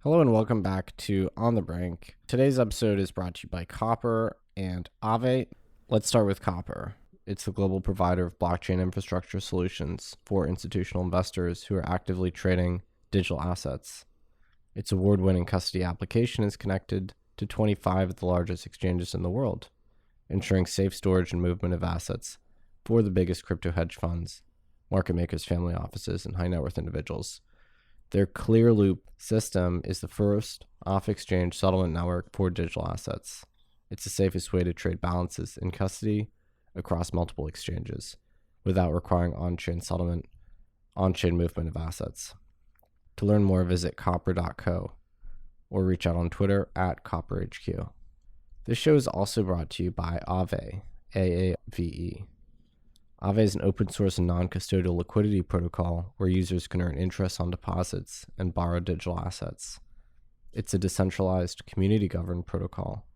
Hello and welcome back to On the Brink. Today's episode is brought to you by Copper and Aave. Let's start with Copper. It's the global provider of blockchain infrastructure solutions for institutional investors who are actively trading digital assets. Its award-winning custody application is connected to 25 of the largest exchanges in the world, ensuring safe storage and movement of assets for the biggest crypto hedge funds, market makers, family offices, and high net worth individuals. Their clear loop system is the first off-exchange settlement network for digital assets. It's the safest way to trade balances in custody across multiple exchanges without requiring on-chain settlement, on-chain movement of assets. To learn more, visit copper.co or reach out on Twitter at copperhq. This show is also brought to you by Aave, A-A-V-E. Aave is an open source and non-custodial liquidity protocol where users can earn interest on deposits and borrow digital assets. It's a decentralized, community-governed protocol.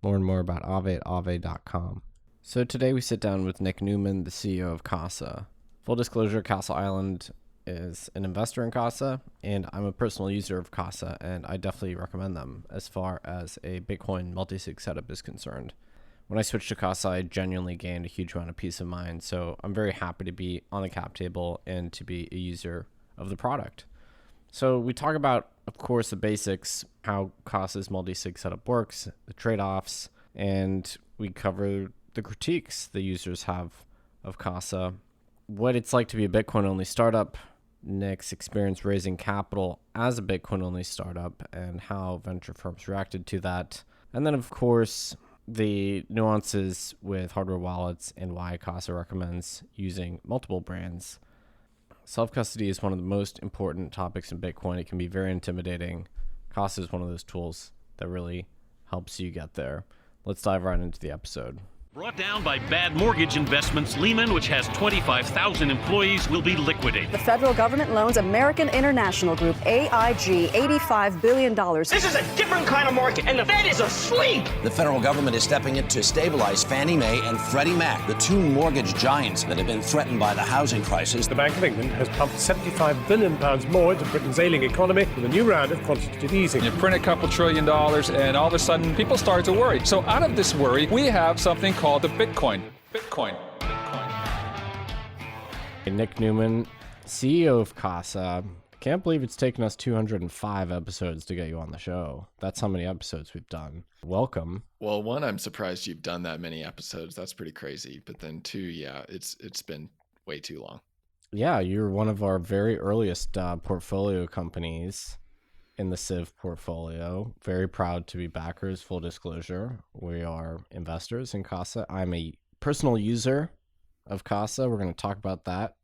Learn more about Aave at aave.com. So today we sit down with Nick Neuman, the CEO of Casa. Full disclosure, Casa Island is an investor in Casa, and I'm a personal user of Casa, and I definitely recommend them as far as a Bitcoin multisig setup is concerned. When I switched to Casa, I genuinely gained a huge amount of peace of mind. So I'm very happy to be on the cap table and to be a user of the product. So we talk about, of course, the basics, how Casa's multi-sig setup works, the trade-offs, and we cover the critiques the users have of Casa, what it's like to be a Bitcoin-only startup, Nick's experience raising capital as a Bitcoin-only startup, and how venture firms reacted to that. And then, of course, the nuances with hardware wallets and why Casa recommends using multiple brands. Self-custody is one of the most important topics in Bitcoin. It can be very intimidating. Casa is one of those tools that really helps you get there. Let's dive right into the episode. Brought down by bad mortgage investments, Lehman, which has 25,000 employees, will be liquidated. The federal government loans American International Group, AIG, $85 billion. This is a different kind of market, and the Fed is asleep. The federal government is stepping in to stabilize Fannie Mae and Freddie Mac, the two mortgage giants that have been threatened by the housing crisis. The Bank of England has pumped £75 billion more into Britain's ailing economy with a new round of quantitative easing. You print a couple $1 trillion, and all of a sudden, people start to worry. So out of this worry, we have something called the Bitcoin. Nick Neuman, CEO of Casa. I can't believe it's taken us 205 episodes to get you on the show. That's how many episodes we've done. Welcome. Well, one, I'm surprised you've done that many episodes. That's pretty crazy. But then two, yeah, it's been way too long. Yeah, you're one of our very earliest portfolio companies in the Civ portfolio. Very proud to be backers, full disclosure. We are investors in Casa. I'm a personal user of Casa. We're going to talk about that.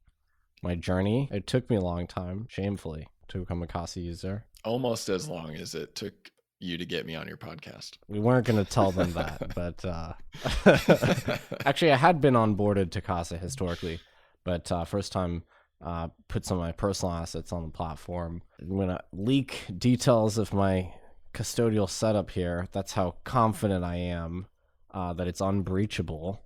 My journey. It took me a long time, shamefully, to become a Casa user. Almost as long as it took you to get me on your podcast. We weren't going to tell them that, but actually I had been onboarded to Casa historically, but first time put some of my personal assets on the platform. I'm going to leak details of my custodial setup here. That's how confident I am that it's unbreachable.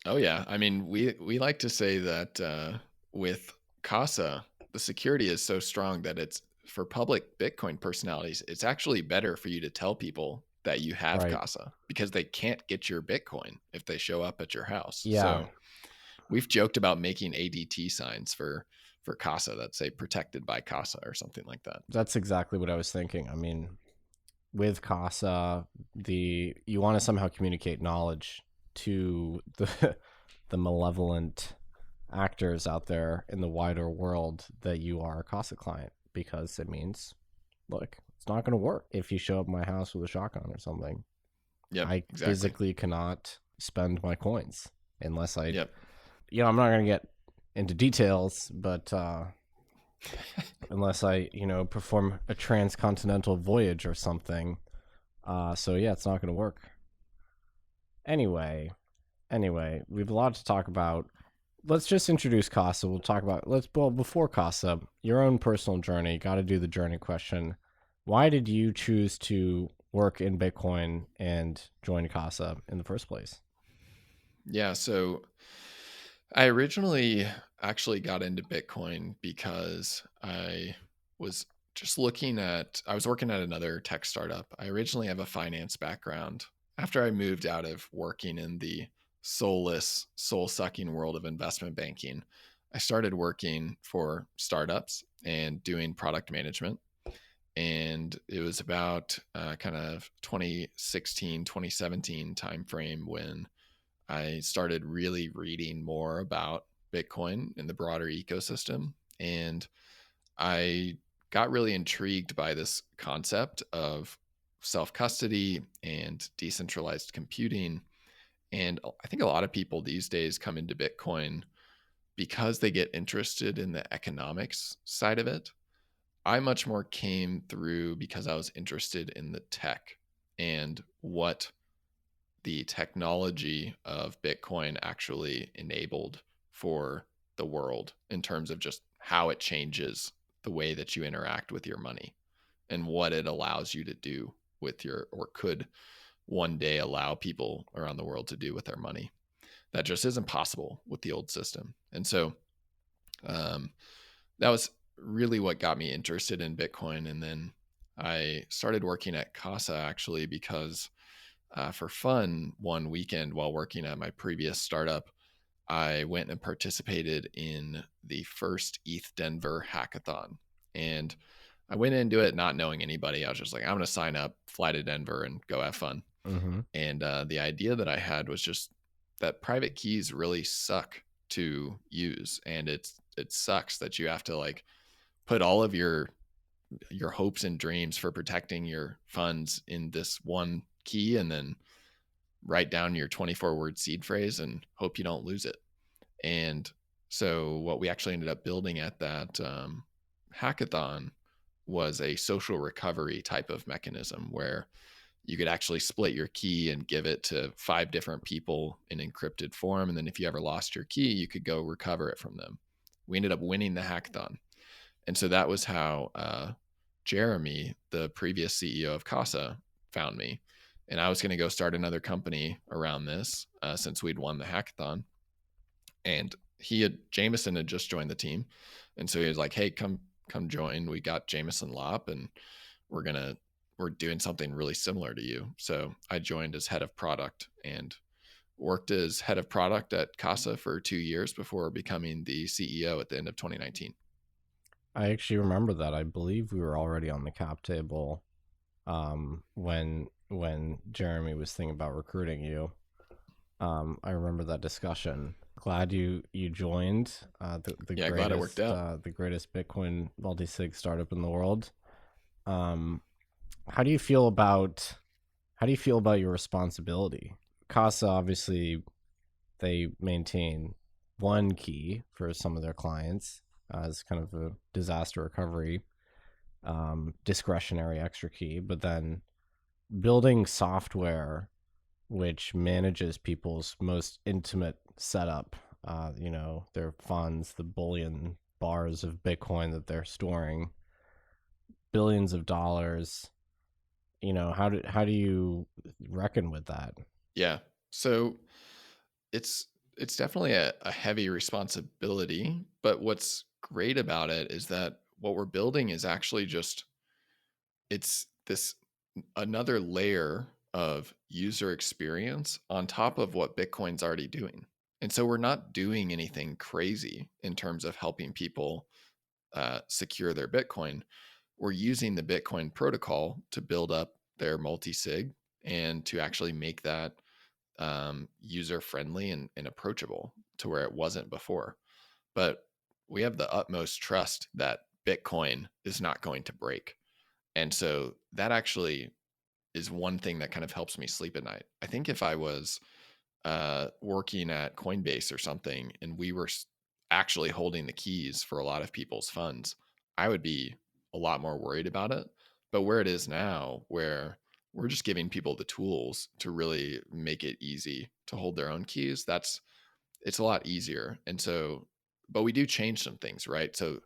Oh, yeah. I mean, we like to say that with Casa, the security is so strong that it's for public Bitcoin personalities. It's actually better for you to tell people that you have Casa because they can't get your Bitcoin if they show up at your house. Yeah. So we've joked about making ADT signs for Casa that say protected by Casa or something like that. That's exactly what I was thinking. I mean, with Casa, you want to somehow communicate knowledge to the malevolent actors out there in the wider world that you are a Casa client, because it means, look, it's not going to work if you show up at my house with a shotgun or something. Yeah, I physically cannot spend my coins unless I... Yep. You know, I'm not going to get into details, but unless I, perform a transcontinental voyage or something. So yeah, it's not going to work. Anyway, we have a lot to talk about. Let's just introduce Casa. We'll talk about, before Casa, your own personal journey. Got to do the journey question. Why did you choose to work in Bitcoin and join Casa in the first place? Yeah, so I originally actually got into Bitcoin because I was just I was working at another tech startup. I originally have a finance background. After I moved out of working in the soulless, soul-sucking world of investment banking, I started working for startups and doing product management. And it was about kind of 2016, 2017 timeframe when I started really reading more about Bitcoin and the broader ecosystem. And I got really intrigued by this concept of self-custody and decentralized computing. And I think a lot of people these days come into Bitcoin because they get interested in the economics side of it. I much more came through because I was interested in the tech and what the technology of Bitcoin actually enabled for the world in terms of just how it changes the way that you interact with your money and what it allows you to do with or could one day allow people around the world to do with their money. That just isn't possible with the old system. And so that was really what got me interested in Bitcoin. And then I started working at Casa actually because for fun, one weekend while working at my previous startup, I went and participated in the first ETH Denver hackathon. And I went into it not knowing anybody. I was just like, I'm going to sign up, fly to Denver and go have fun. Mm-hmm. And the idea that I had was just that private keys really suck to use. And it sucks that you have to like put all of your hopes and dreams for protecting your funds in this one key and then write down your 24-word seed phrase and hope you don't lose it. And so what we actually ended up building at that hackathon was a social recovery type of mechanism where you could actually split your key and give it to 5 different people in encrypted form. And then if you ever lost your key, you could go recover it from them. We ended up winning the hackathon. And so that was how Jeremy, the previous CEO of Casa, found me. And I was going to go start another company around this since we'd won the hackathon. And Jameson had just joined the team. And so he was like, hey, come join. We got Jameson Lopp and we're doing something really similar to you. So I joined as head of product and worked as head of product at Casa for 2 years before becoming the CEO at the end of 2019. I actually remember that. I believe we were already on the cap table when Jeremy was thinking about recruiting you. I remember that discussion. Glad you joined the greatest, glad it worked out. The greatest Bitcoin multisig startup in the world. How do you feel about your responsibility? Casa, obviously, they maintain one key for some of their clients as kind of a disaster recovery, discretionary extra key, but then building software which manages people's most intimate setup, their funds, the bullion bars of Bitcoin that they're storing, billions of dollars. How do you reckon with that? Yeah. So it's definitely a heavy responsibility, but what's great about it is that what we're building is actually it's this another layer of user experience on top of what Bitcoin's already doing. And so we're not doing anything crazy in terms of helping people secure their Bitcoin. We're using the Bitcoin protocol to build up their multisig and to actually make that user-friendly and approachable to where it wasn't before. But we have the utmost trust that Bitcoin is not going to break. And so that actually is one thing that kind of helps me sleep at night. I think if I was working at Coinbase or something and we were actually holding the keys for a lot of people's funds, I would be a lot more worried about it. But where it is now, where we're just giving people the tools to really make it easy to hold their own keys, it's a lot easier. And so, but we do change some things, right? So,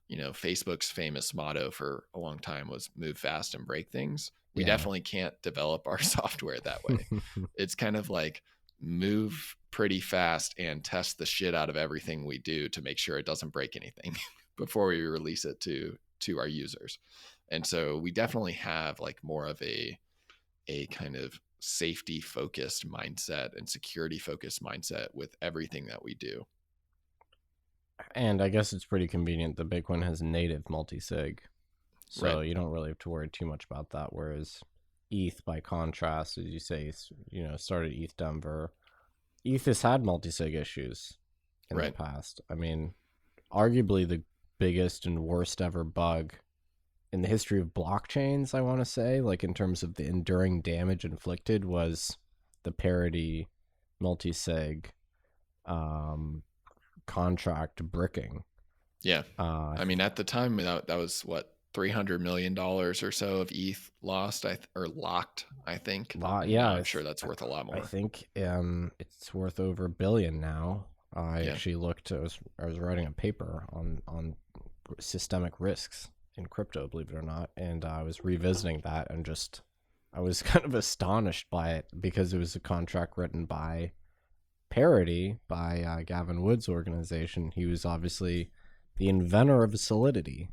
Facebook's famous motto for a long time was move fast and break things. We definitely can't develop our software that way. It's kind of like move pretty fast and test the shit out of everything we do to make sure it doesn't break anything before we release it to to our users. And so we definitely have like more of a kind of safety focused mindset and security focused mindset with everything that we do. And I guess it's pretty convenient that Bitcoin has native multisig, so Right. you don't really have to worry too much about that. Whereas ETH, by contrast, as you say, started ETH Denver. ETH has had multisig issues in the Right. past. I mean, arguably the biggest and worst ever bug in the history of blockchains, I want to say, like in terms of the enduring damage inflicted, was the parity multisig contract bricking. Yeah. I mean, at the time, that was what, $300 million or so of ETH lost, or locked, I think. Yeah, I'm sure that's worth a lot more. I think it's worth over $1 billion now. I actually looked. I was writing a paper on systemic risks in crypto, believe it or not, and I was revisiting that, and I was kind of astonished by it because it was a contract written by Parity, by Gavin Wood's organization. He was obviously the inventor of Solidity.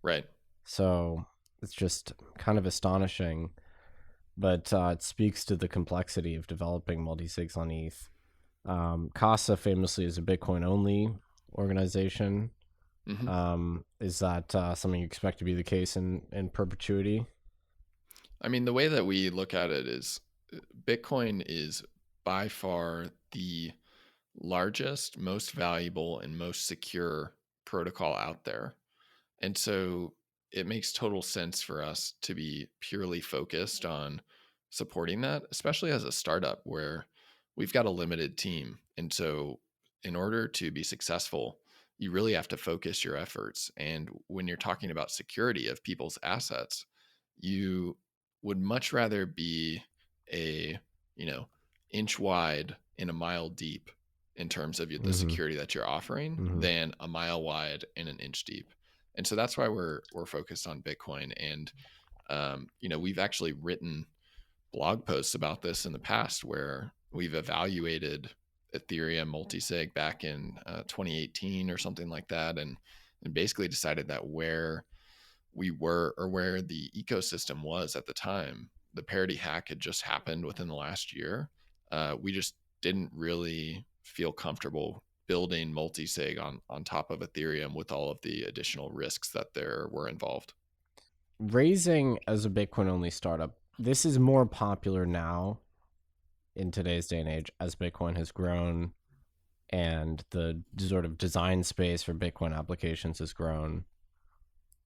Right. So it's just kind of astonishing, but it speaks to the complexity of developing multisigs on ETH. Casa famously is a Bitcoin-only organization. Mm-hmm. Is that something you expect to be the case in perpetuity? I mean, the way that we look at it is Bitcoin is by far the largest, most valuable, and most secure protocol out there. And so it makes total sense for us to be purely focused on supporting that, especially as a startup where we've got a limited team. And so in order to be successful, you really have to focus your efforts. And when you're talking about security of people's assets, you would much rather be a, inch wide and a mile deep in terms of the security that you're offering than a mile wide and an inch deep. And so that's why we're focused on Bitcoin. And, we've actually written blog posts about this in the past where we've evaluated Ethereum multisig back in 2018 or something like that. And basically decided that where we were, or where the ecosystem was at the time, the parity hack had just happened within the last year. We just didn't really feel comfortable building multisig on top of Ethereum with all of the additional risks that there were involved. Raising as a Bitcoin only startup, this is more popular now in today's day and age as Bitcoin has grown and the sort of design space for Bitcoin applications has grown.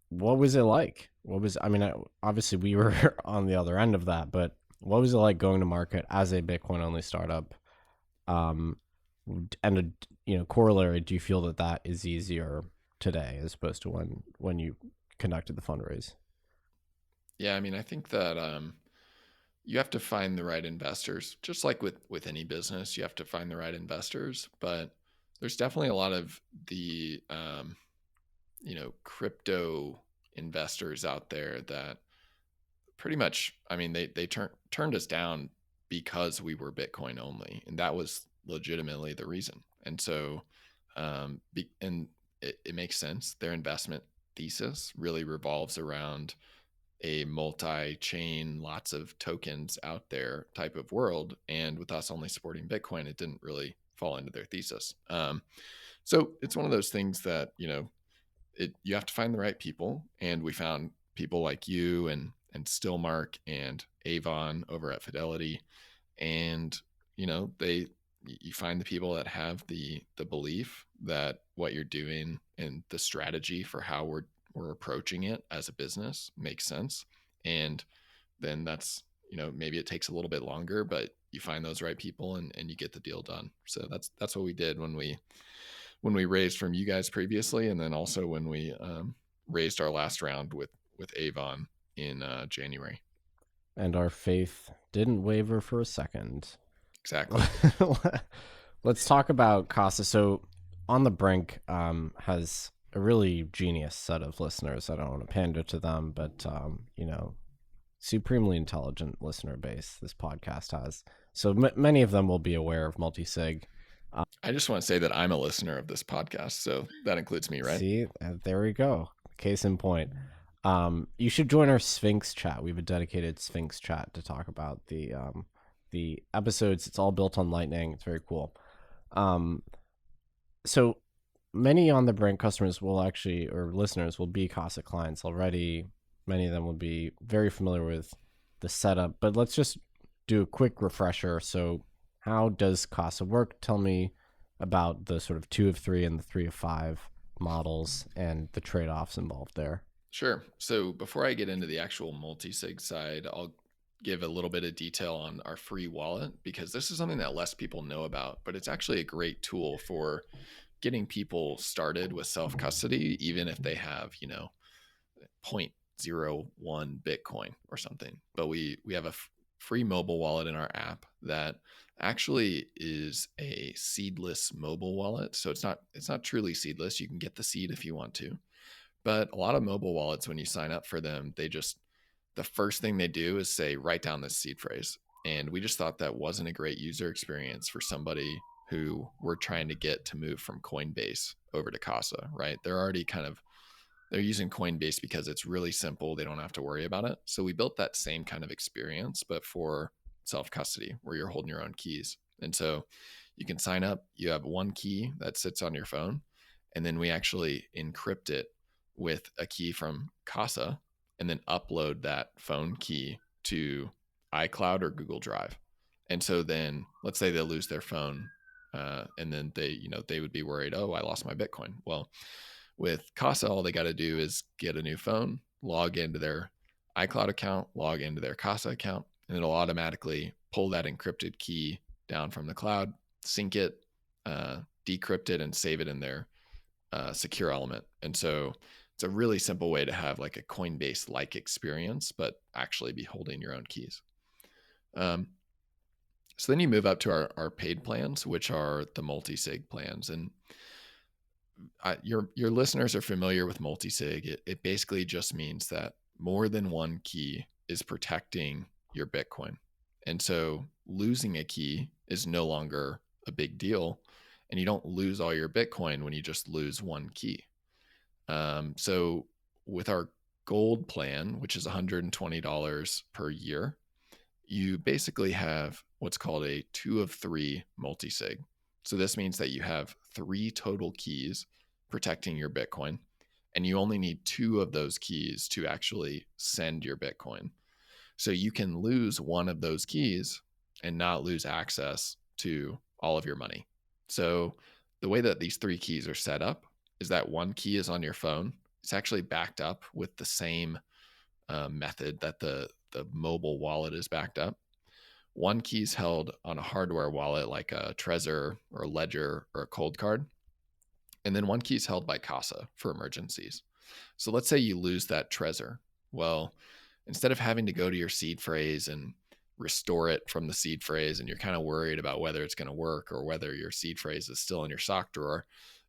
What was it like? Obviously we were on the other end of that, but what was it like going to market as a Bitcoin only startup? And corollary, do you feel that is easier today as opposed to when you conducted the fundraise? Yeah, I mean, I think that you have to find the right investors, just like with any business. You have to find the right investors, but there's definitely a lot of the crypto investors out there that pretty much, I mean, they turned us down because we were Bitcoin only, and that was legitimately the reason. And so it makes sense. Their investment thesis really revolves around a multi-chain, lots of tokens out there type of world. And with us only supporting Bitcoin, it didn't really fall into their thesis. So it's one of those things that, you have to find the right people. And we found people like you and Stillmark and Avon over at Fidelity. And, you find the people that have the belief that what you're doing and the strategy for how we're approaching it as a business makes sense. And then that's, maybe it takes a little bit longer, but you find those right people and you get the deal done. So that's what we did when we raised from you guys previously. And then also when we raised our last round with Avon in January. And our faith didn't waver for a second. Exactly. Let's talk about Casa. So On the Brink has a really genius set of listeners. I don't want to pander to them, but supremely intelligent listener base this podcast has. So many of them will be aware of multisig. I just want to say that I'm a listener of this podcast, so that includes me, right? See, there we go. Case in point. You should join our Sphinx chat. We have a dedicated Sphinx chat to talk about the episodes. It's all built on Lightning. It's very cool. So many on the brink customers will actually, or listeners will be Casa clients already. Many of them will be very familiar with the setup, but let's just do a quick refresher. So how does Casa work? Tell me about the sort of 2 of 3 and the 3 of 5 models and the trade-offs involved there. Sure. So before I get into the actual multisig side, I'll give a little bit of detail on our free wallet, because this is something that less people know about, but it's actually a great tool for getting people started with self-custody, even if they have, 0.01 Bitcoin or something. But we have a free mobile wallet in our app that actually is a seedless mobile wallet. So it's not truly seedless. You can get the seed if you want to. But a lot of mobile wallets, when you sign up for them, the first thing they do is say, write down this seed phrase. And we just thought that wasn't a great user experience for somebody who we're trying to get to move from Coinbase over to Casa, right? They're using Coinbase because it's really simple. They don't have to worry about it. So we built that same kind of experience, but for self-custody, where you're holding your own keys. And so you can sign up, you have one key that sits on your phone, and then we actually encrypt it with a key from Casa, and then upload that phone key to iCloud or Google Drive. And so then let's say they lose their phone, and then they would be worried, oh, I lost my Bitcoin. Well, with Casa, all they got to do is get a new phone, log into their iCloud account, log into their Casa account, and it'll automatically pull that encrypted key down from the cloud, sync it, decrypt it, and save it in their secure element. And so it's a really simple way to have like a Coinbase-like experience, but actually be holding your own keys. So then you move up to our paid plans, which are the multisig plans. And your listeners are familiar with multisig. It basically just means that more than one key is protecting your Bitcoin. And so losing a key is no longer a big deal. And you don't lose all your Bitcoin when you just lose one key. So with our gold plan, which is $120 per year, you basically have what's called a 2 of 3 multisig. So this means that you have 3 total keys protecting your Bitcoin, and you only need 2 of those keys to actually send your Bitcoin. So you can lose one of those keys and not lose access to all of your money. So the way that these 3 keys are set up is that one key is on your phone. It's actually backed up with the same method that the mobile wallet is backed up. One key is held on a hardware wallet like a Trezor or a Ledger or a Cold Card. And then one key is held by Casa for emergencies. So let's say you lose that Trezor. Well, instead of having to go to your seed phrase and restore it from the seed phrase, and you're kind of worried about whether it's going to work or whether your seed phrase is still in your sock drawer,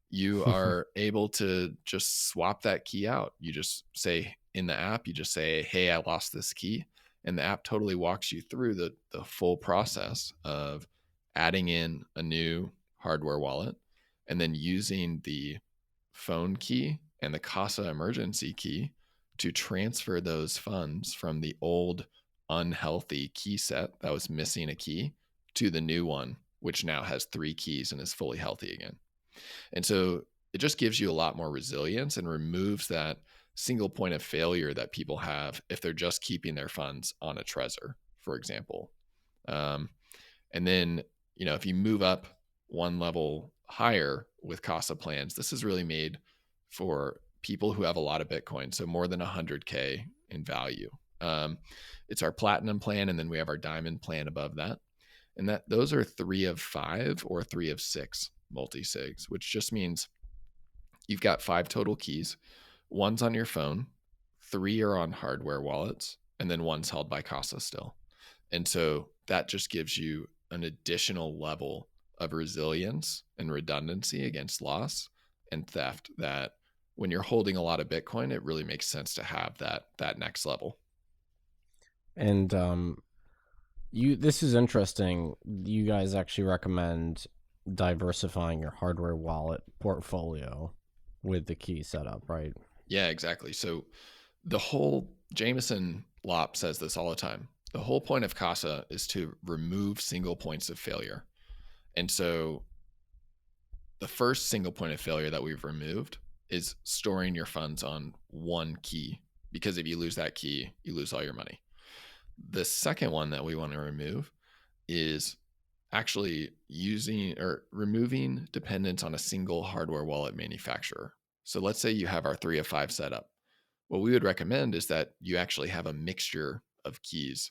you are able to just swap that key out. You just say in the app, you just say, hey, I lost this key. And the app totally walks you through the full process of adding in a new hardware wallet and then using the phone key and the Casa emergency key to transfer those funds from the old unhealthy key set that was missing a key to the new one, which now has 3 keys and is fully healthy again. And so it just gives you a lot more resilience and removes that single point of failure that people have if they're just keeping their funds on a Trezor, for example. And then, if you move up one level higher with Casa plans, this is really made for people who have a lot of Bitcoin, so more than 100K in value. It's our platinum plan, and then we have our diamond plan above that. And those are 3 of 5 or 3 of 6 multisigs, which just means you've got 5 total keys. One's on your phone, 3 are on hardware wallets, and then one's held by Casa still. And so that just gives you an additional level of resilience and redundancy against loss and theft that when you're holding a lot of Bitcoin, it really makes sense to have that next level. And this is interesting. You guys actually recommend diversifying your hardware wallet portfolio with the key setup, right? Yeah, exactly. So the whole Jameson Lopp says this all the time. The whole point of Casa is to remove single points of failure. And so the first single point of failure that we've removed is storing your funds on one key, because if you lose that key, you lose all your money. The second one that we want to remove is actually using or removing dependence on a single hardware wallet manufacturer. So let's say you have our 3 of 5 setup. What we would recommend is that you actually have a mixture of keys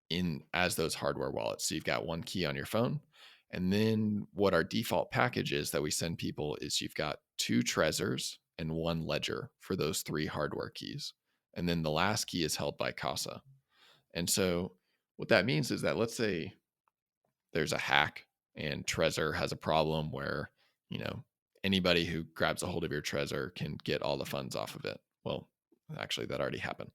in as those hardware wallets. So you've got one key on your phone. And then what our default package is that we send people is you've got 2 Trezors and 1 Ledger for those 3 hardware keys. And then the last key is held by Casa. And so what that means is that let's say there's a hack and Trezor has a problem where, anybody who grabs a hold of your Trezor can get all the funds off of it. Well, actually that already happened.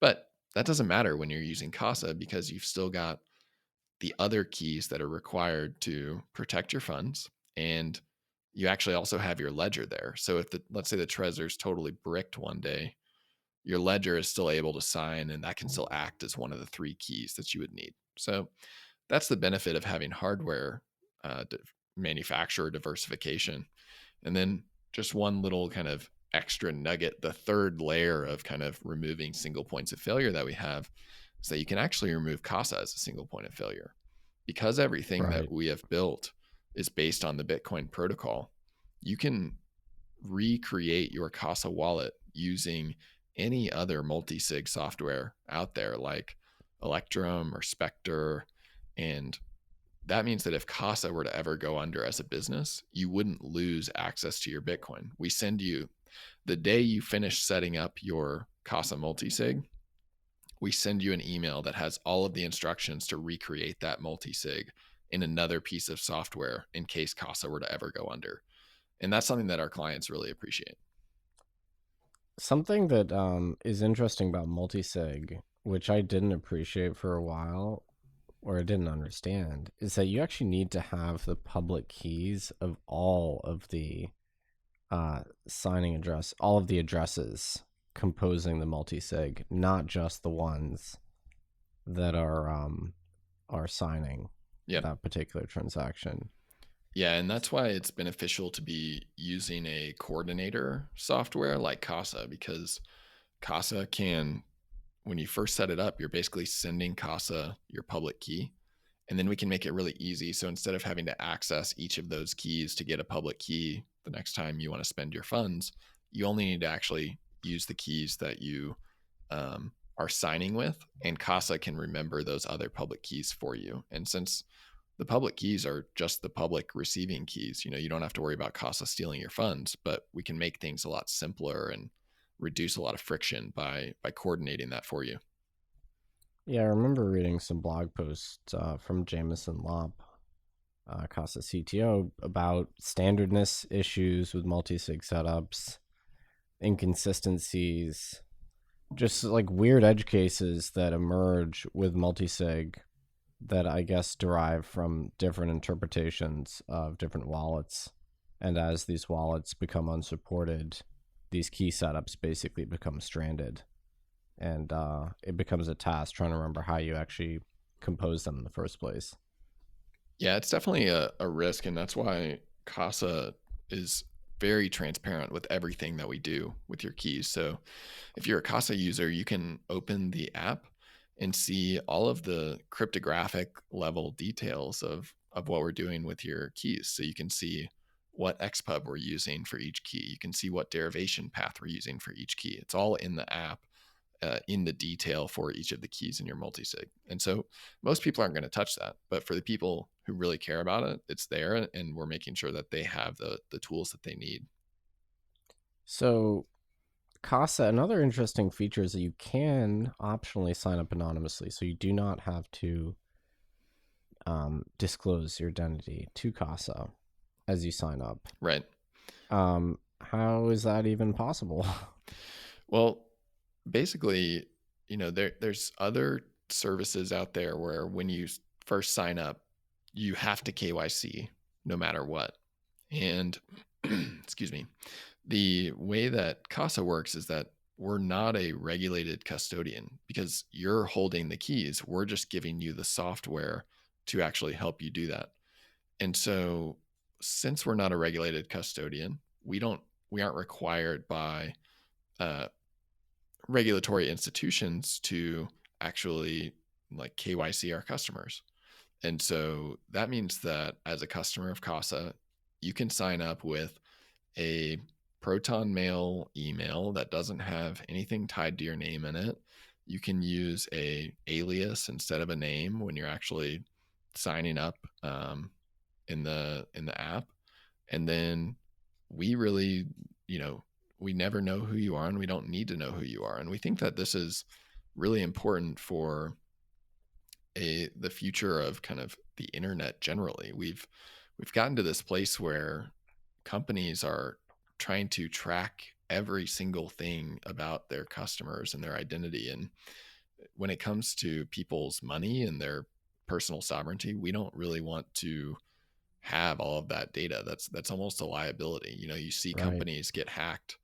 But that doesn't matter when you're using Casa, because you've still got the other keys that are required to protect your funds. And you actually also have your ledger there. So if let's say the Trezor's totally bricked one day, your ledger is still able to sign, and that can still act as one of the 3 keys that you would need. So that's the benefit of having hardware manufacturer diversification. And then just one little kind of extra nugget, the third layer of kind of removing single points of failure that we have is that you can actually remove Casa as a single point of failure. Because everything that we have built is based on the Bitcoin protocol, you can recreate your Casa wallet using any other multisig software out there like Electrum or Spectre. And that means that if Casa were to ever go under as a business, you wouldn't lose access to your Bitcoin. We send you, the day you finish setting up your Casa multisig, we send you an email that has all of the instructions to recreate that multisig in another piece of software in case Casa were to ever go under. And that's something that our clients really appreciate. Something that is interesting about multisig, which I didn't appreciate for a while, or I didn't understand, is that you actually need to have the public keys of all of the signing address, all of the addresses composing the multisig, not just the ones that are signing that particular transaction. Yeah, and that's why it's beneficial to be using a coordinator software like Casa, because Casa can, when you first set it up, you're basically sending Casa your public key, and then we can make it really easy. So instead of having to access each of those keys to get a public key the next time you want to spend your funds, you only need to actually use the keys that you are signing with, and Casa can remember those other public keys for you. And since the public keys are just the public receiving keys, you don't have to worry about Casa stealing your funds, but we can make things a lot simpler and reduce a lot of friction by coordinating that for you. Yeah, I remember reading some blog posts from Jameson Lopp, Casa CTO, about standardness issues with multisig setups, inconsistencies, just like weird edge cases that emerge with multisig that I guess derive from different interpretations of different wallets. And as these wallets become unsupported, these key setups basically become stranded. And it becomes a task trying to remember how you actually compose them in the first place. Yeah, it's definitely a risk. And that's why Casa is very transparent with everything that we do with your keys. So if you're a Casa user, you can open the app and see all of the cryptographic level details of what we're doing with your keys. So you can see what XPub we're using for each key. You can see what derivation path we're using for each key. It's all in the app, in the detail for each of the keys in your multisig. And so most people aren't going to touch that, but for the people who really care about it, it's there, and we're making sure that they have the tools that they need. So Casa, another interesting feature is that you can optionally sign up anonymously. So you do not have to disclose your identity to Casa as you sign up. Right. How is that even possible? Well, basically, there's other services out there where when you first sign up, you have to KYC no matter what. And excuse me, The way that Casa works is that we're not a regulated custodian because you're holding the keys. We're just giving you the software to actually help you do that. And so since we're not a regulated custodian, we aren't required by regulatory institutions to actually like KYC our customers. And so that means that as a customer of Casa, you can sign up with a Proton Mail email that doesn't have anything tied to your name in it. You can use a alias instead of a name when you're actually signing up in the app. And then we really, we never know who you are, and we don't need to know who you are. And we think that this is really important for the future of kind of the internet generally. We've gotten to this place where companies are trying to track every single thing about their customers and their identity. And when it comes to people's money and their personal sovereignty, we don't really want to have all of that data. That's almost a liability. You see companies get hacked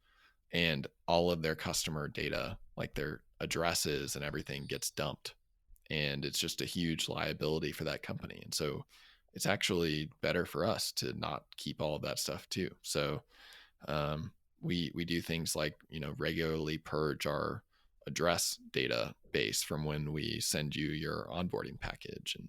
and all of their customer data, like their addresses and everything, gets dumped. And it's just a huge liability for that company. And so it's actually better for us to not keep all of that stuff too. So we do things like, regularly purge our address database from when we send you your onboarding package. And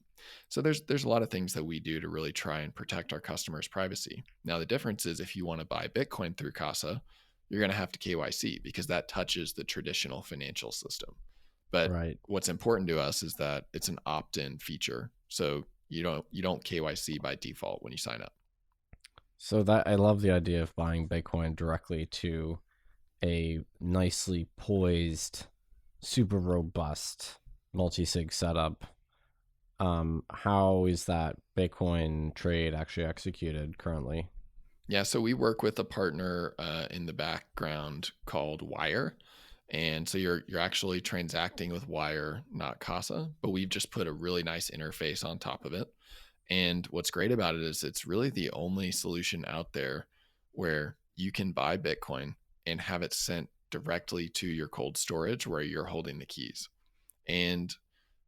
so there's a lot of things that we do to really try and protect our customers' privacy. Now, the difference is if you want to buy Bitcoin through Casa, you're going to have to KYC because that touches the traditional financial system. But what's important to us is that it's an opt-in feature. So you don't KYC by default when you sign up. So that I love the idea of buying Bitcoin directly to a nicely poised, super robust multisig setup. How is that Bitcoin trade actually executed currently? Yeah, so we work with a partner in the background called Wire. And so you're actually transacting with Wire, not Casa, but we've just put a really nice interface on top of it. And what's great about it is it's really the only solution out there where you can buy Bitcoin and have it sent directly to your cold storage where you're holding the keys. And,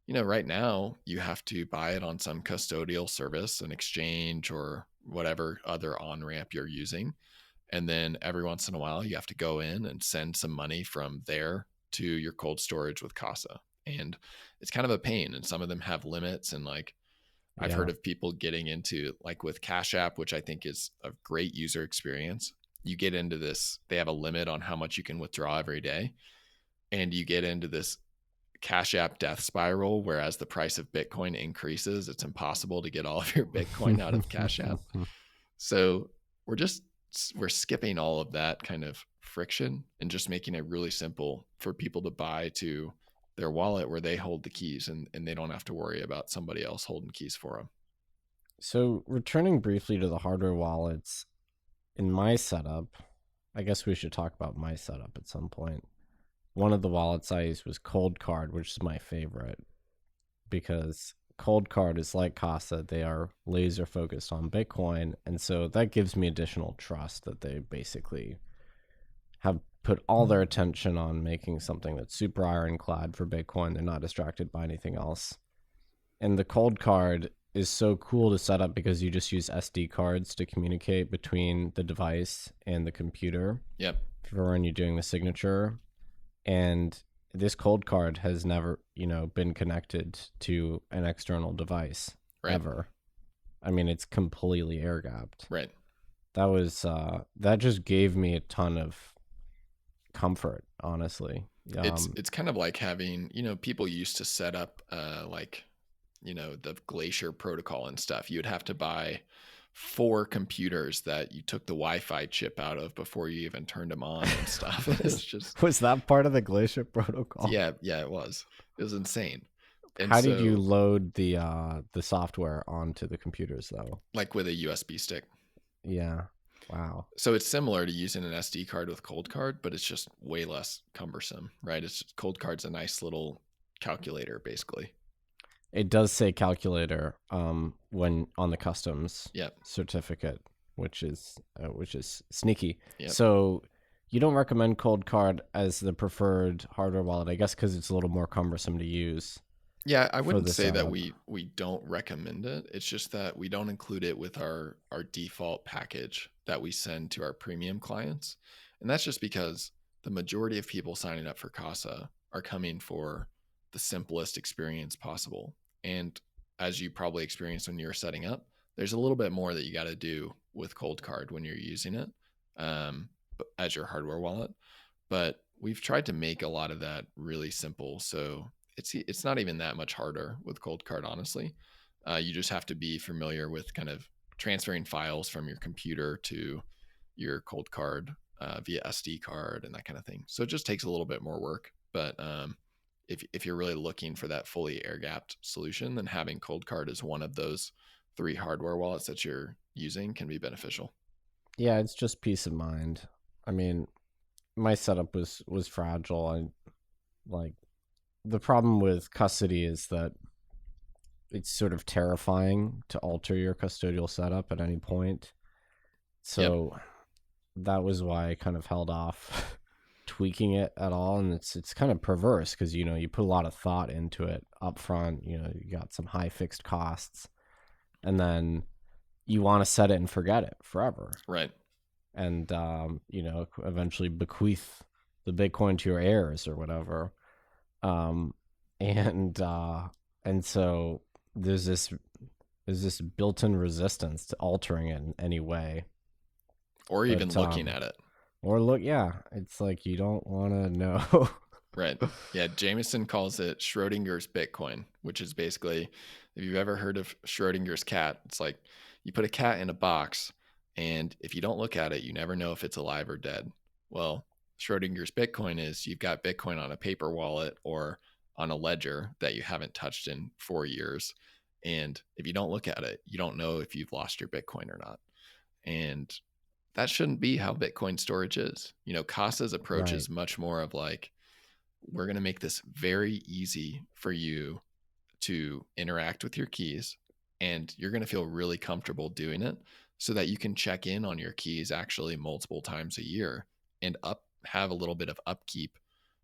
right now you have to buy it on some custodial service, an exchange or whatever other on-ramp you're using. And then every once in a while, you have to go in and send some money from there to your cold storage with Casa. And it's kind of a pain. And some of them have limits. And I've heard of people getting into with Cash App, which I think is a great user experience. You get into this, they have a limit on how much you can withdraw every day. And you get into this Cash App death spiral, whereas the price of Bitcoin increases. It's impossible to get all of your Bitcoin out of Cash App. So we're skipping all of that kind of friction and just making it really simple for people to buy to their wallet where they hold the keys and they don't have to worry about somebody else holding keys for them. So returning briefly to the hardware wallets, in my setup, I guess we should talk about my setup at some point. One of the wallets I used was Cold Card, which is my favorite because Cold Card is like Casa. They are laser focused on Bitcoin. And so that gives me additional trust that they basically have put all their attention on making something that's super ironclad for Bitcoin. They're not distracted by anything else. And the Cold Card is so cool to set up because you just use SD cards to communicate between the device and the computer. Yep. For when you're doing the signature. And this Cold Card has never, been connected to an external device ever. I mean, it's completely air gapped. Right. That was that just gave me a ton of comfort, honestly. It's kind of like having, people used to set up the Glacier protocol and stuff. You would have to buy 4 computers that you took the Wi-Fi chip out of before you even turned them on and stuff. It's just was that part of the Glacier protocol? Yeah, it was. It was insane. And how did you load the software onto the computers though? Like with a USB stick. Yeah. Wow. So it's similar to using an SD card with Cold Card, but it's just way less cumbersome, right? It's just, Cold Card's a nice little calculator, basically. It does say calculator when on the customs certificate. which is sneaky. Yep. So you don't recommend Cold Card as the preferred hardware wallet, I guess, because it's a little more cumbersome to use. Yeah, I wouldn't the say that setup. we don't recommend it. It's just that we don't include it with our default package that we send to our premium clients. And that's just because the majority of people signing up for Casa are coming for the simplest experience possible. And as you probably experienced when you were setting up, there's a little bit more that you got to do with Cold Card when you're using it as your hardware wallet. But we've tried to make a lot of that really simple. So it's not even that much harder with Cold Card, honestly. You just have to be familiar with kind of transferring files from your computer to your Cold Card via SD card and that kind of thing. So it just takes a little bit more work. But if you're really looking for that fully air-gapped solution, then having Cold Card as one of those 3 hardware wallets that you're using can be beneficial. Yeah, it's just peace of mind. I mean, my setup was fragile. The problem with custody is that it's sort of terrifying to alter your custodial setup at any point. So that was why I kind of held off tweaking it at all. And it's kind of perverse because, you put a lot of thought into it up front. You got some high fixed costs, and then you want to set it and forget it forever. Right. And, eventually bequeath the Bitcoin to your heirs or whatever. And so there's this built-in resistance to altering it in any way, or even looking at it, it's like you don't want to know. Right. Yeah, Jameson calls it Schrodinger's Bitcoin, which is basically, if you've ever heard of Schrodinger's cat, it's like you put a cat in a box, and if you don't look at it, you never know if it's alive or dead. Well, Schrodinger's Bitcoin is you've got Bitcoin on a paper wallet or on a ledger that you haven't touched in 4 years. And if you don't look at it, you don't know if you've lost your Bitcoin or not. And that shouldn't be how Bitcoin storage is. Casa's approach is much more of like, we're going to make this very easy for you to interact with your keys, and you're going to feel really comfortable doing it so that you can check in on your keys actually multiple times a year and have a little bit of upkeep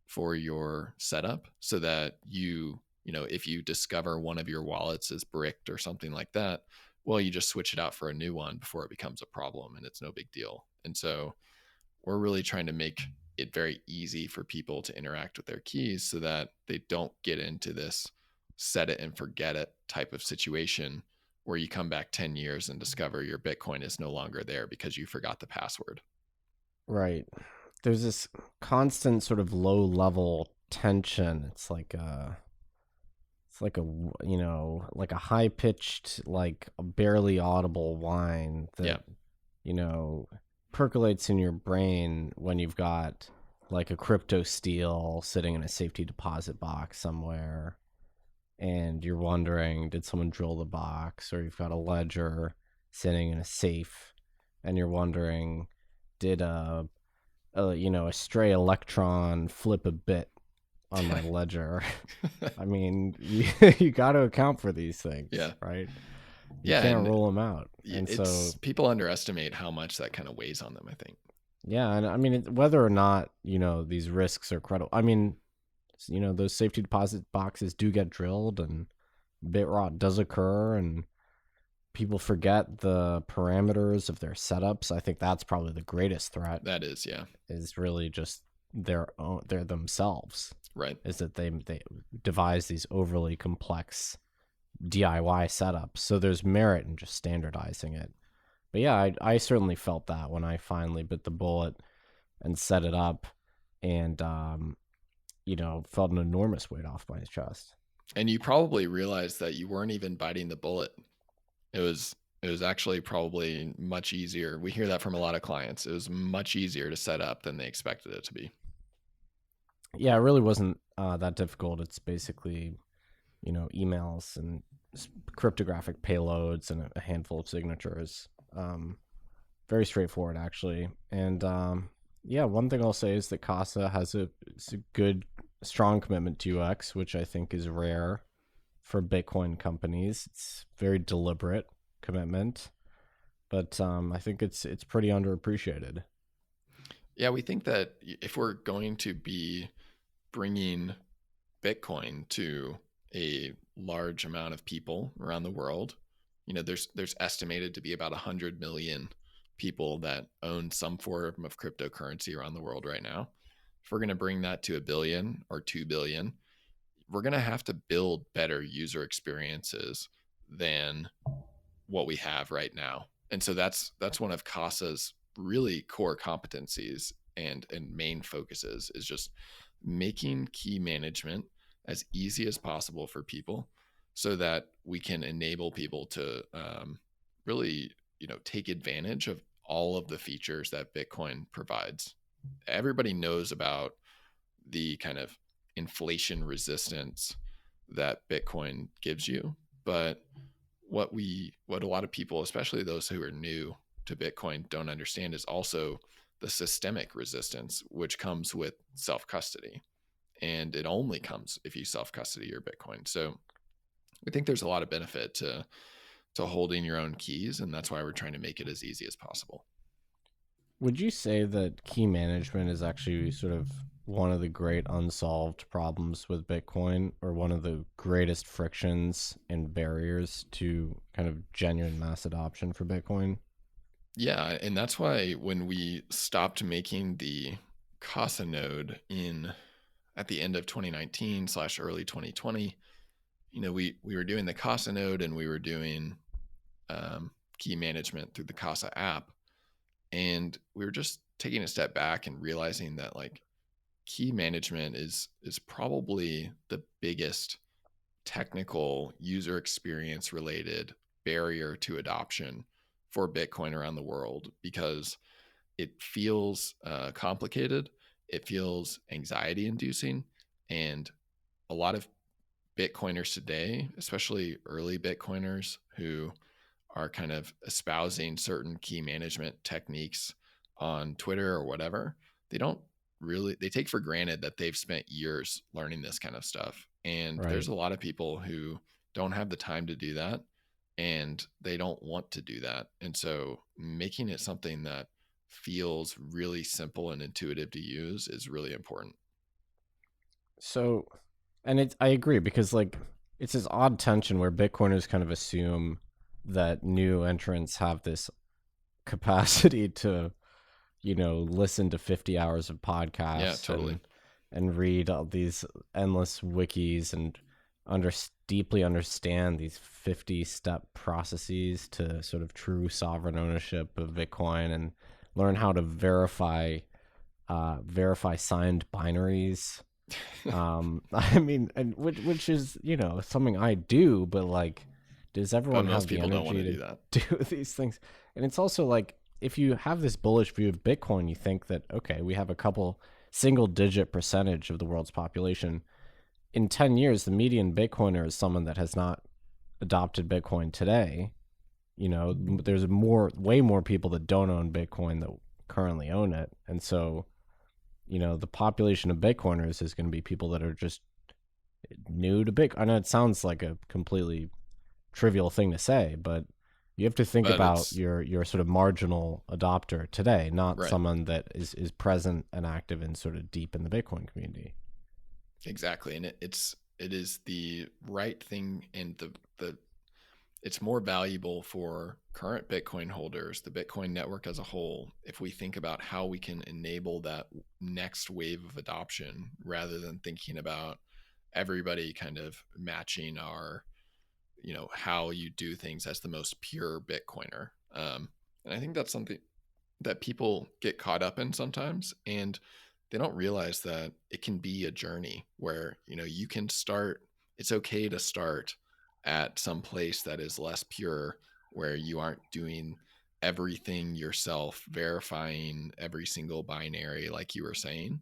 for your setup so that if you discover one of your wallets is bricked or something like that, well, you just switch it out for a new one before it becomes a problem, and it's no big deal. And so we're really trying to make it very easy for people to interact with their keys so that they don't get into this set it and forget it type of situation where you come back 10 years and discover your Bitcoin is no longer there because you forgot the password. Right. There's this constant sort of low level tension. It's like a high pitched, like barely audible whine that, percolates in your brain when you've got like a crypto steal sitting in a safety deposit box somewhere, and you're wondering, did someone drill the box? Or you've got a ledger sitting in a safe, and you're wondering, did a stray electron flip a bit on my ledger? I mean, you got to account for these things, right? You can't rule them out. And so people underestimate how much that kind of weighs on them, I think. Yeah, and I mean, whether or not, these risks are credible. I mean, those safety deposit boxes do get drilled, and bit rot does occur, and people forget the parameters of their setups. I think that's probably the greatest threat. That is, yeah. Is really just they're themselves. Right. Is that they devise these overly complex DIY setups. So there's merit in just standardizing it. But yeah, I certainly felt that when I finally bit the bullet and set it up, and felt an enormous weight off my chest. And you probably realized that you weren't even biting the bullet. It was actually probably much easier. We hear that from a lot of clients. It was much easier to set up than they expected it to be. Yeah, it really wasn't that difficult. It's basically, emails and cryptographic payloads and a handful of signatures. Very straightforward, actually. And one thing I'll say is that Casa has a good, strong commitment to UX, which I think is rare for Bitcoin companies. It's very deliberate commitment. but I think it's pretty underappreciated. Yeah, we think that if we're going to be bringing Bitcoin to a large amount of people around the world, there's estimated to be about 100 million people that own some form of cryptocurrency around the world right now. If we're going to bring that to 1 billion or 2 billion, we're going to have to build better user experiences than what we have right now. And so that's one of Casa's really core competencies and main focuses, is just making key management as easy as possible for people, so that we can enable people to really take advantage of all of the features that Bitcoin provides. Everybody knows about the kind of inflation resistance that Bitcoin gives you, but what a lot of people, especially those who are new to Bitcoin, don't understand is also the systemic resistance, which comes with self-custody. And it only comes if you self-custody your Bitcoin. So we think there's a lot of benefit to holding your own keys, and that's why we're trying to make it as easy as possible. Would you say that key management is actually sort of one of the great unsolved problems with Bitcoin, or one of the greatest frictions and barriers to kind of genuine mass adoption for Bitcoin? Yeah, and that's why when we stopped making the Casa node at the end of 2019 / early 2020, we were doing the Casa node, and we were doing key management through the Casa app. And we were just taking a step back and realizing that key management is probably the biggest technical user experience related barrier to adoption for Bitcoin around the world, because it feels complicated. It feels anxiety inducing. And a lot of Bitcoiners today, especially early Bitcoiners who are kind of espousing certain key management techniques on Twitter or whatever, they take for granted that they've spent years learning this kind of stuff. And Right. There's a lot of people who don't have the time to do that, and they don't want to do that. And so making it something that feels really simple and intuitive to use is really important. So, and I agree, because it's this odd tension where Bitcoiners kind of assume that new entrants have this capacity to, listen to 50 hours of podcasts. Yeah, totally. And read all these endless wikis and deeply understand these 50-step processes to sort of true sovereign ownership of Bitcoin, and learn how to verify signed binaries. I mean, and which is something I do, but does everyone have the energy to do these things? And it's also if you have this bullish view of Bitcoin, you think that, okay, we have a couple single-digit percentage of the world's population. In 10 years, the median Bitcoiner is someone that has not adopted Bitcoin today. There's way more people that don't own Bitcoin that currently own it. And so, the population of Bitcoiners is going to be people that are just new to Bitcoin. I know it sounds like a completely trivial thing to say, but you have to think about your sort of marginal adopter today, not Right. someone that is present and active and sort of deep in the Bitcoin community. Exactly. And it is the right thing, and it's more valuable for current Bitcoin holders, the Bitcoin network as a whole, if we think about how we can enable that next wave of adoption, rather than thinking about everybody kind of matching our how you do things as the most pure Bitcoiner. And I think that's something that people get caught up in sometimes, and they don't realize that it can be a journey where, you can start. It's okay to start at some place that is less pure, where you aren't doing everything yourself, verifying every single binary, like you were saying.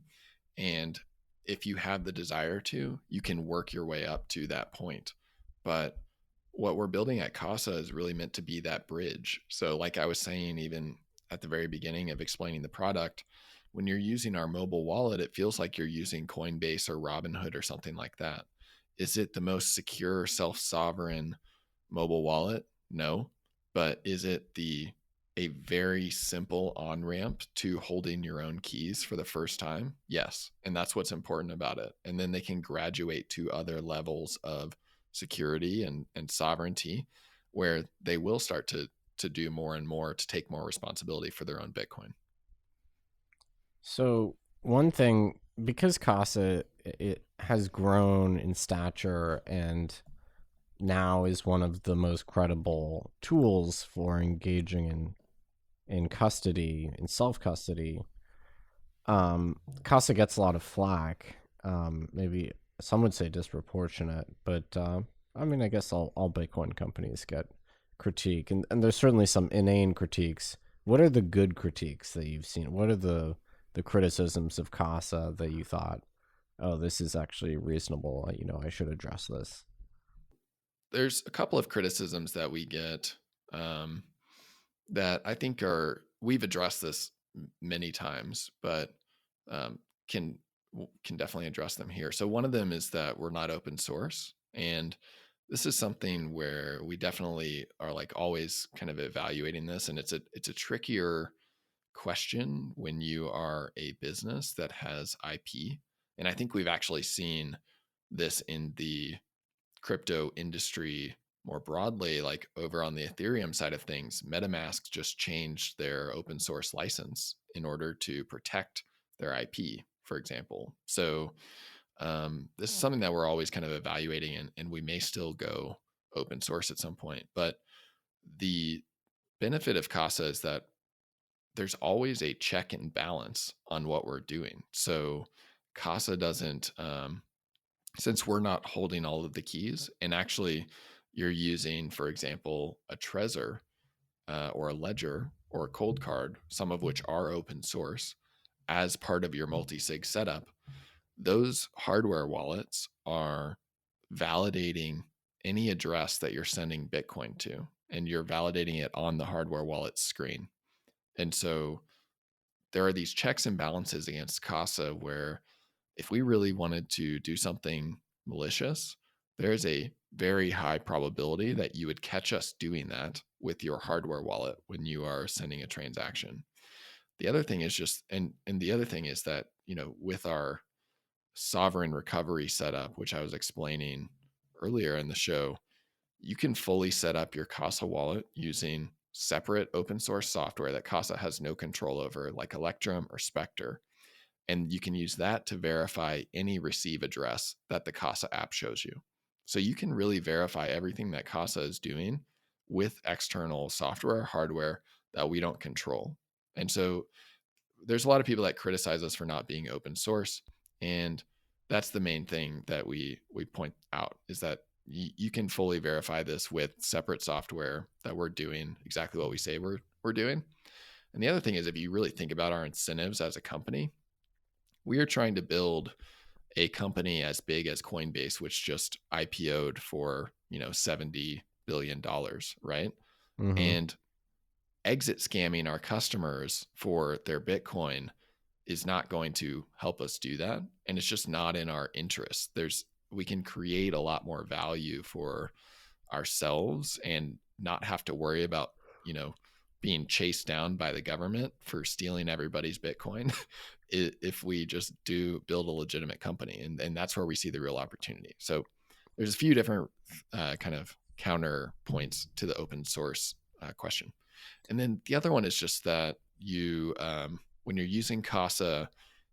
And if you have the desire to, you can work your way up to that point. But what we're building at Casa is really meant to be that bridge. So like I was saying, even at the very beginning of explaining the product, when you're using our mobile wallet, it feels like you're using Coinbase or Robinhood or something like that. Is it the most secure, self-sovereign mobile wallet? No. But is it the a very simple on-ramp to holding your own keys for the first time? Yes. And that's what's important about it. And then they can graduate to other levels of security and sovereignty where they will start to do more and more, to take more responsibility for their own Bitcoin. So one thing, because Casa, it has grown in stature and now is one of the most credible tools for engaging in custody, in self-custody, Casa gets a lot of flack. Maybe some would say disproportionate, but I mean, I guess all Bitcoin companies get critique, and there's certainly some inane critiques. What are the good critiques that you've seen? What are the criticisms of Casa that you thought, oh, this is actually reasonable, I should address this? There's a couple of criticisms that we get that I think we've addressed this many times, but can definitely address them here. So one of them is that we're not open source, and this is something where we definitely are like always kind of evaluating this, and it's a trickier question when you are a business that has IP. And I think we've actually seen this in the crypto industry more broadly, like over on the Ethereum side of things. MetaMask just changed their open source license in order to protect their IP, for example. So this is something that we're always kind of evaluating, and we may still go open source at some point. But the benefit of Casa is that there's always a check and balance on what we're doing. So Casa doesn't, since we're not holding all of the keys, and actually you're using, for example, a Trezor or a Ledger or a Cold Card, some of which are open source, as part of your multisig setup, those hardware wallets are validating any address that you're sending Bitcoin to, and you're validating it on the hardware wallet screen. And so there are these checks and balances against Casa where if we really wanted to do something malicious, there's a very high probability that you would catch us doing that with your hardware wallet when you are sending a transaction. The other thing is just, and the other thing is that, with our sovereign recovery setup, which I was explaining earlier in the show, you can fully set up your Casa wallet using separate open source software that Casa has no control over, like Electrum or Spectre. And you can use that to verify any receive address that the Casa app shows you. So you can really verify everything that Casa is doing with external software, hardware that we don't control. And so there's a lot of people that criticize us for not being open source. And that's the main thing that we point out, is that you can fully verify this with separate software that we're doing exactly what we say we're doing. And the other thing is, if you really think about our incentives as a company, we are trying to build a company as big as Coinbase, which just IPO'd for, $70 billion, right? Mm-hmm. And exit scamming our customers for their Bitcoin is not going to help us do that. And it's just not in our interest. We can create a lot more value for ourselves and not have to worry about, being chased down by the government for stealing everybody's Bitcoin if we just build a legitimate company. And that's where we see the real opportunity. So there's a few different kind of counterpoints to the open source question. And then the other one is just that when you're using Casa,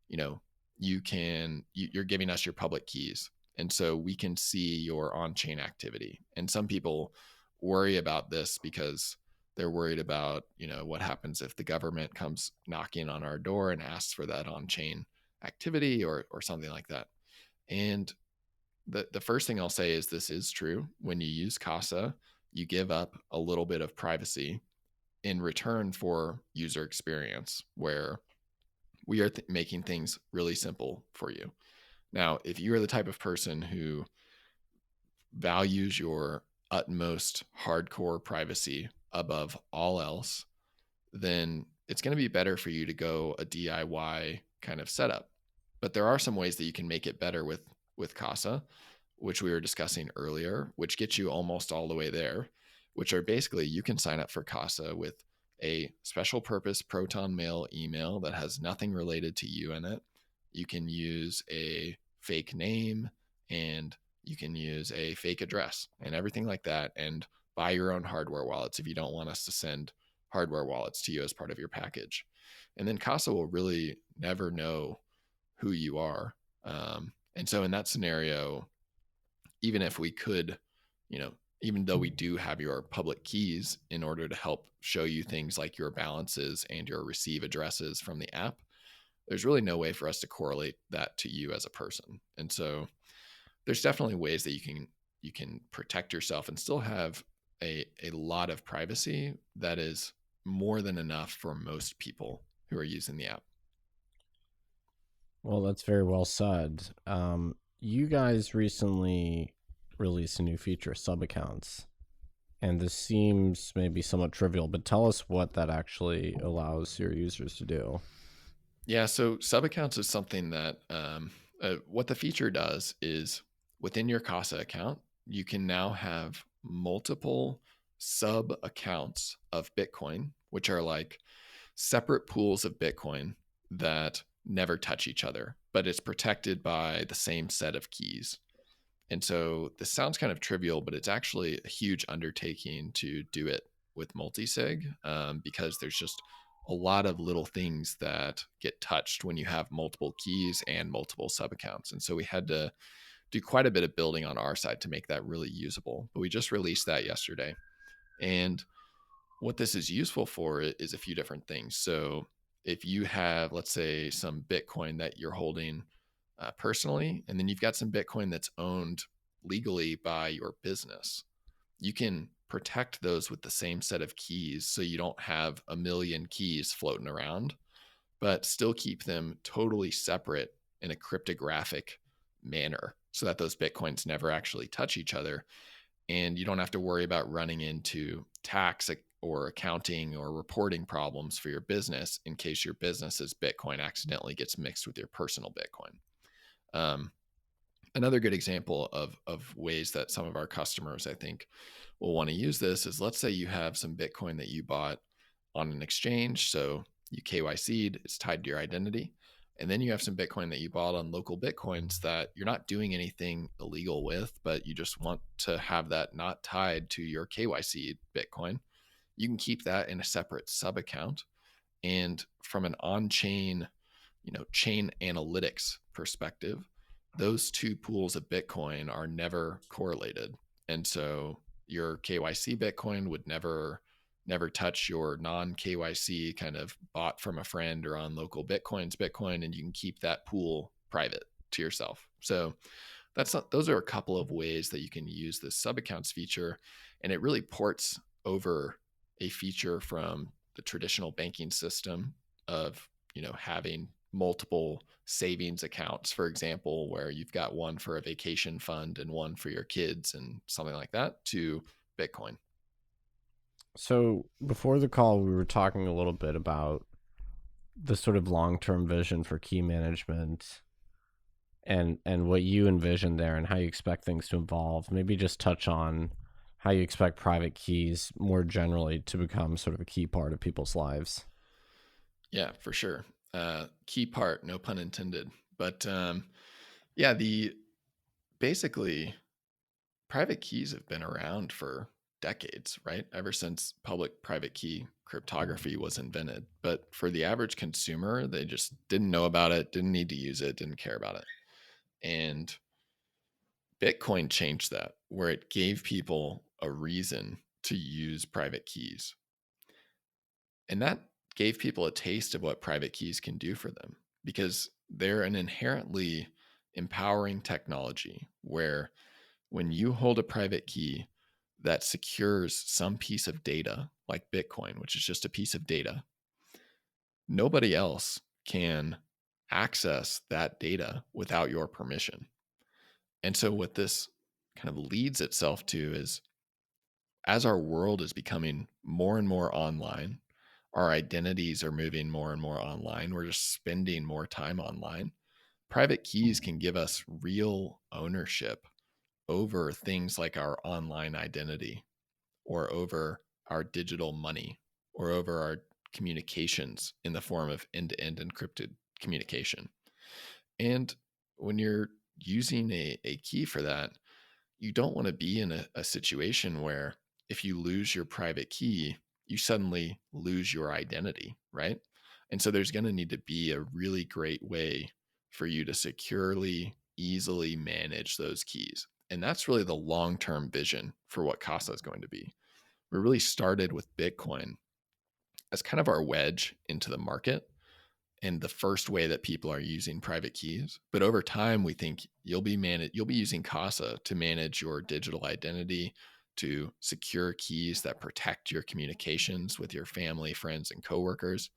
you're giving us your public keys. And so we can see your on-chain activity. And some people worry about this because they're worried about, what happens if the government comes knocking on our door and asks for that on-chain activity or something like that. And the first thing I'll say is this is true. When you use Casa, you give up a little bit of privacy in return for user experience, where we are making things really simple for you. Now, if you are the type of person who values your utmost hardcore privacy above all else, then it's going to be better for you to go a DIY kind of setup. But there are some ways that you can make it better with Casa, which we were discussing earlier, which gets you almost all the way there, which are basically, you can sign up for Casa with a special purpose Proton Mail email that has nothing related to you in it. You can use a fake name, and you can use a fake address and everything like that, and buy your own hardware wallets if you don't want us to send hardware wallets to you as part of your package. And then Casa will really never know who you are. And so in that scenario, even if we could, even though we do have your public keys in order to help show you things like your balances and your receive addresses from the app, there's really no way for us to correlate that to you as a person. And so there's definitely ways that you can protect yourself and still have a lot of privacy that is more than enough for most people who are using the app. Well, that's very well said. You guys recently released a new feature, subaccounts. And this seems maybe somewhat trivial, but tell us what that actually allows your users to do. Yeah, so subaccounts is something that what the feature does is within your Casa account, you can now have multiple sub accounts of Bitcoin, which are like separate pools of Bitcoin that never touch each other, but it's protected by the same set of keys. And so this sounds kind of trivial, but it's actually a huge undertaking to do it with multisig, because there's just a lot of little things that get touched when you have multiple keys and multiple subaccounts. And so we had to do quite a bit of building on our side to make that really usable. But we just released that yesterday. And what this is useful for is a few different things. So if you have, let's say, some Bitcoin that you're holding personally, and then you've got some Bitcoin that's owned legally by your business, you can protect those with the same set of keys so you don't have a million keys floating around, but still keep them totally separate in a cryptographic manner so that those Bitcoins never actually touch each other. And you don't have to worry about running into tax or accounting or reporting problems for your business in case your business's Bitcoin accidentally gets mixed with your personal Bitcoin. Another good example of ways that some of our customers, I think, will want to use this is, let's say you have some Bitcoin that you bought on an exchange. So you KYC'd, it's tied to your identity. And then you have some Bitcoin that you bought on local Bitcoins that you're not doing anything illegal with, but you just want to have that not tied to your KYC Bitcoin. You can keep that in a separate sub account. And from an on-chain, chain analytics perspective, those two pools of Bitcoin are never correlated. And so your KYC Bitcoin would never touch your non-KYC kind of bought from a friend or on local Bitcoin, and you can keep that pool private to yourself. So those are a couple of ways that you can use this subaccounts feature, and it really ports over a feature from the traditional banking system of, having multiple savings accounts, for example, where you've got one for a vacation fund and one for your kids and something like that, to Bitcoin. So before the call, we were talking a little bit about the sort of long-term vision for key management and what you envision there and how you expect things to evolve. Maybe just touch on how you expect private keys more generally to become sort of a key part of people's lives. Yeah, for sure. Key part, no pun intended. But basically private keys have been around for decades, right? Ever since public private key cryptography was invented. But for the average consumer, they just didn't know about it, didn't need to use it, didn't care about it. And Bitcoin changed that, where it gave people a reason to use private keys. And that gave people a taste of what private keys can do for them, because they're an inherently empowering technology where when you hold a private key that secures some piece of data like Bitcoin, which is just a piece of data, nobody else can access that data without your permission. And so what this kind of leads itself to is, as our world is becoming more and more online, our identities are moving more and more online, we're just spending more time online, private keys can give us real ownership over things like our online identity or over our digital money or over our communications in the form of end-to-end encrypted communication. And when you're using a key for that, you don't want to be in a situation where if you lose your private key, you suddenly lose your identity, right? And so there's going to need to be a really great way for you to securely, easily manage those keys. And that's really the long-term vision for what Casa is going to be. We really started with Bitcoin as kind of our wedge into the market and the first way that people are using private keys. But over time, we think you'll be using Casa to manage your digital identity, to secure keys that protect your communications with your family, friends, and coworkers,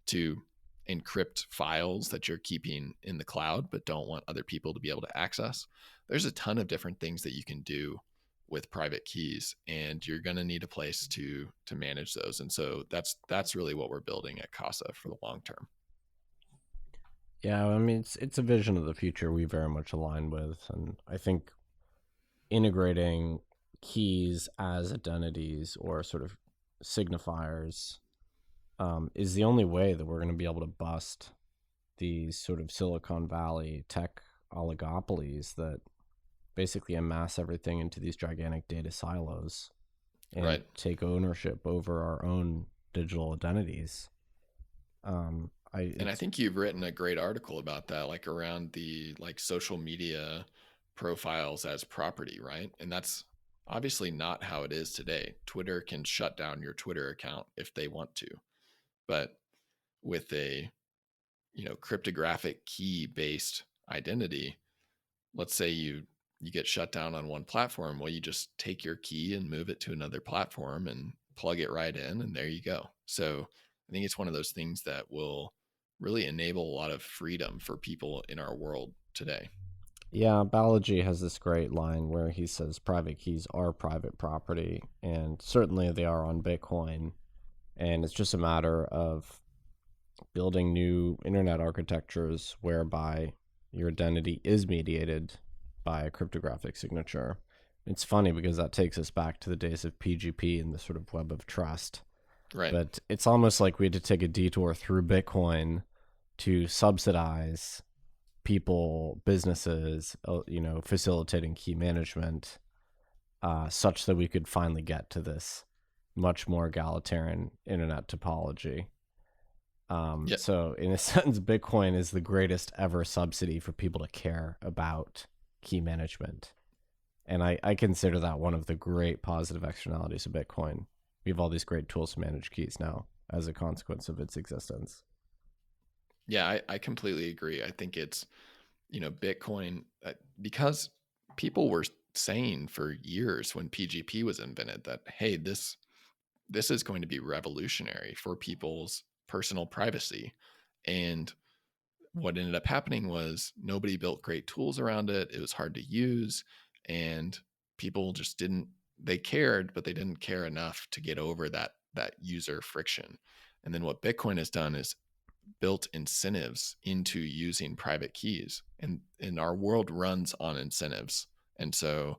to encrypt files that you're keeping in the cloud but don't want other people to be able to access. There's a ton of different things that you can do with private keys, and you're going to need a place to manage those. And so that's really what we're building at Casa for the long term. Yeah, I mean, it's a vision of the future we very much align with, and I think integrating keys as identities or sort of signifiers is the only way that we're going to be able to bust these sort of Silicon Valley tech oligopolies that basically amass everything into these gigantic data silos and take ownership over our own digital identities. I think you've written a great article about that, like around the social media profiles as property, right? And that's obviously not how it is today. Twitter can shut down your Twitter account if they want to, but with a cryptographic key based identity, let's say you get shut down on one platform. Well, you just take your key and move it to another platform and plug it right in, and there you go. So I think it's one of those things that will really enable a lot of freedom for people in our world today. Yeah, Balaji has this great line where he says private keys are private property, and certainly they are on Bitcoin. And it's just a matter of building new internet architectures whereby your identity is mediated by a cryptographic signature. It's funny because that takes us back to the days of PGP and the sort of web of trust. Right. But it's almost like we had to take a detour through Bitcoin to subsidize people, businesses, facilitating key management, such that we could finally get to this much more egalitarian internet topology. So in a sense, Bitcoin is the greatest ever subsidy for people to care about key management. And I consider that one of the great positive externalities of Bitcoin. We have all these great tools to manage keys now as a consequence of its existence. Yeah, I completely agree. I think it's, Bitcoin, because people were saying for years when PGP was invented that, hey, this is going to be revolutionary for people's personal privacy. And what ended up happening was nobody built great tools around it. It was hard to use, and people just they cared, but they didn't care enough to get over that user friction. And then what Bitcoin has done is built incentives into using private keys, and our world runs on incentives. And so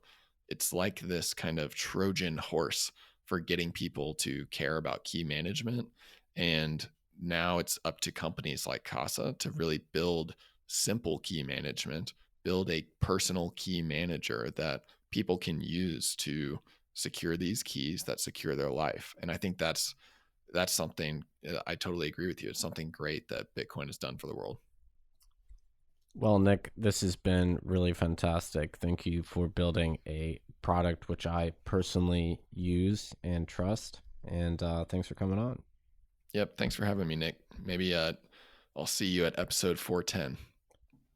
it's like this kind of Trojan horse for getting people to care about key management. And now it's up to companies like Casa to really build simple key management, build a personal key manager that people can use to secure these keys that secure their life. And I think that's something, I totally agree with you. It's something great that Bitcoin has done for the world. Well, Nick, this has been really fantastic. Thank you for building a product which I personally use and trust. And thanks for coming on. Yep. Thanks for having me, Nick. Maybe I'll see you at episode 410.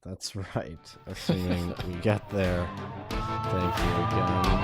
That's right. Assuming that we get there. Thank you again.